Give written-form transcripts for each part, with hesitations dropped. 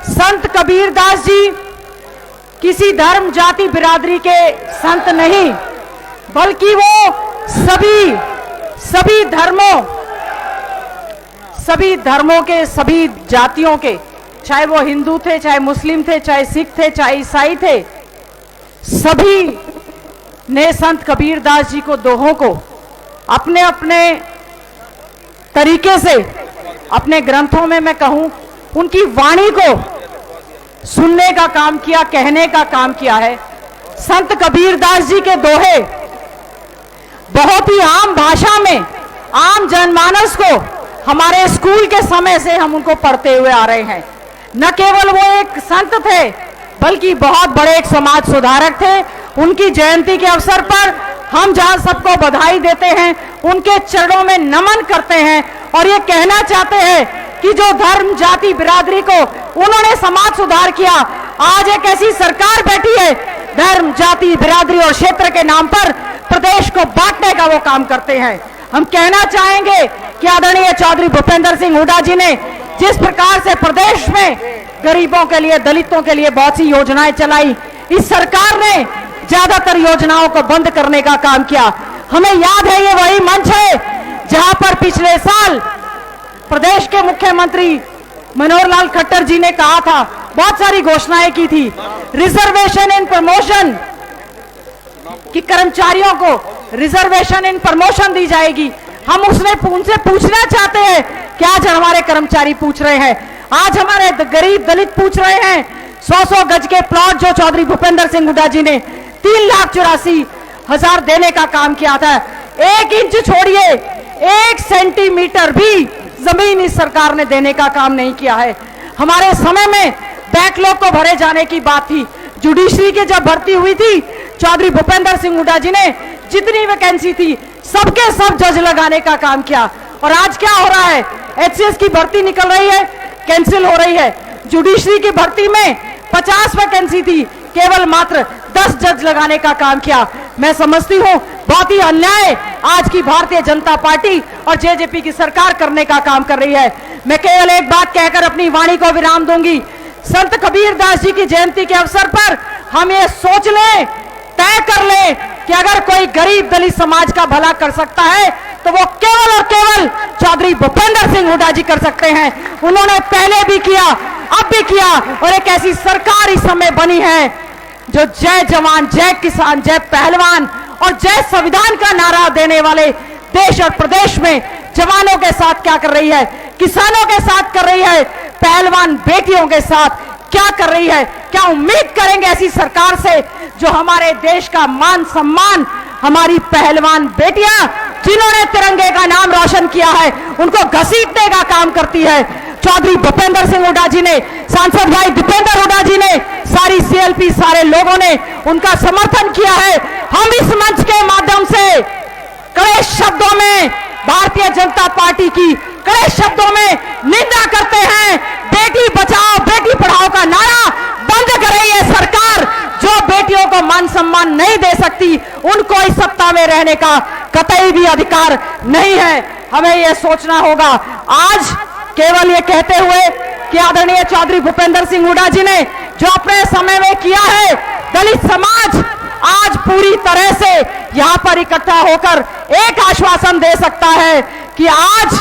संत कबीरदास जी किसी धर्म जाति बिरादरी के संत नहीं, बल्कि वो सभी धर्मों के, सभी जातियों के, चाहे वो हिंदू थे, चाहे मुस्लिम थे, चाहे सिख थे, चाहे ईसाई थे, सभी ने संत कबीरदास जी को, दोहों को अपने अपने तरीके से, अपने ग्रंथों में मैं कहूं, उनकी वाणी को सुनने का काम किया, कहने का काम किया है। संत कबीरदास जी के दोहे बहुत ही आम भाषा में, आम जनमानस को, हमारे स्कूल के समय से हम उनको पढ़ते हुए आ रहे हैं। न केवल वो एक संत थे, बल्कि बहुत बड़े एक समाज सुधारक थे। उनकी जयंती के अवसर पर हम जहां सबको बधाई देते हैं, उनके चरणों में नमन करते हैं और ये कहना चाहते हैं कि जो धर्म जाति बिरादरी को उन्होंने समाज सुधार किया, आज एक ऐसी सरकार बैठी है, धर्म जाति बिरादरी और क्षेत्र के नाम पर प्रदेश को बांटने का वो काम करते हैं। हम कहना चाहेंगे कि आदरणीय चौधरी भूपेंद्र सिंह हुड्डा जी ने जिस प्रकार से प्रदेश में गरीबों के लिए, दलितों के लिए बहुत सी योजनाएं चलाई, इस सरकार ने ज्यादातर योजनाओं को बंद करने का काम किया। हमें याद है ये वही मंच है जहां पर पिछले साल प्रदेश के मुख्यमंत्री मनोहर लाल खट्टर जी ने कहा था, बहुत सारी घोषणाएं की थी, रिजर्वेशन इन प्रमोशन, कि कर्मचारियों को रिजर्वेशन इन प्रमोशन दी जाएगी। हम उनसे पूछना चाहते हैं कि आज हमारे कर्मचारी पूछ रहे हैं, आज हमारे गरीब दलित पूछ रहे हैं, 100-100 गज के प्लॉट जो चौधरी भूपेंद्र सिंह हुड्डा जी ने 3,84,000 देने का काम किया था, 1 इंच छोड़िए 1 सेंटीमीटर भी जमीन इस सरकार ने देने का काम नहीं किया है। हमारे समय में बैकलॉग को भरे जाने की बात थी, जुडिशरी की जब भर्ती हुई थी, चौधरी भूपेंद्र सिंह हुड्डा जी ने जितनी वैकेंसी थी सबके सब जज लगाने का काम किया। और आज क्या हो रहा है, एचसीएस की भर्ती निकल रही है, कैंसिल हो रही है। जुडिशरी की भर्ती में 50 वैकेंसी थी, केवल मात्र 10 जज लगाने का काम किया। मैं समझती हूं बहुत ही अन्याय आज की भारतीय जनता पार्टी और जेजेपी की सरकार करने का काम कर रही है। मैं केवल एक बात कहकर अपनी वाणी को विराम दूंगी। संत कबीरदास जी की जयंती के अवसर पर हम ये सोच लें, तय कर लें कि अगर कोई गरीब दलित समाज का भला कर सकता है तो वो केवल और केवल चौधरी भूपेंद्र सिंह हुड्डा जी कर सकते हैं। उन्होंने पहले भी किया, अब भी किया, और एक ऐसी सरकार इस समय बनी है जो जय जवान, जय किसान, जय पहलवान और जय संविधान का नारा देने वाले देश और प्रदेश में जवानों के साथ क्या कर रही है, किसानों के साथ कर रही है, पहलवान बेटियों के साथ क्या कर रही है। क्या उम्मीद करेंगे ऐसी सरकार से जो हमारे देश का मान सम्मान, हमारी पहलवान बेटियां जिन्होंने तिरंगे का नाम रोशन किया है, उनको घसीटने का काम करती है। चौधरी भूपेंद्र सिंह हुड्डा जी ने, सांसद भाई दीपेंद्र हुड्डा जी ने, सारी सीएलपी, सारे लोगों ने उनका समर्थन किया है। हम इस मंच के माध्यम से कड़े शब्दों में भारतीय जनता पार्टी की कड़े शब्दों में निंदा करते हैं। बेटी बचाओ बेटी पढ़ाओ का नारा बंद करे ये सरकार, जो बेटियों को मान सम्मान नहीं दे सकती, उनको इस सत्ता में रहने का कतई भी अधिकार नहीं है। हमें यह सोचना होगा। आज केवल ये कहते हुए कि आदरणीय चौधरी भूपेंद्र सिंह हुड्डा जी ने जो अपने समय में किया है, दलित समाज आज पूरी तरह से यहां पर इकट्ठा होकर एक आश्वासन दे सकता है कि आज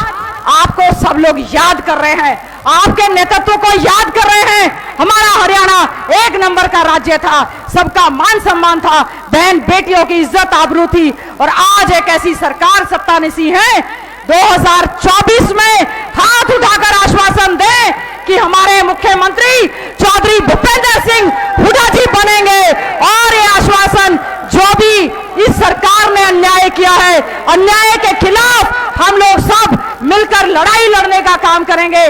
आपको सब लोग याद कर रहे हैं, आपके नेतृत्व को याद कर रहे हैं। हमारा हरियाणा 1 नंबर का राज्य था, सबका मान सम्मान था, बहन बेटियों की इज्जत आबरू थी, और आज एक ऐसी सरकार सत्तानशी है 2024 में हाथ उठाकर आश्वासन दें कि हमारे मुख्यमंत्री चौधरी भूपेंद्र सिंह हुड्डा जी बनेंगे, और ये आश्वासन जो भी इस सरकार ने अन्याय किया है, अन्याय के खिलाफ हम लोग सब मिलकर लड़ाई लड़ने का काम करेंगे।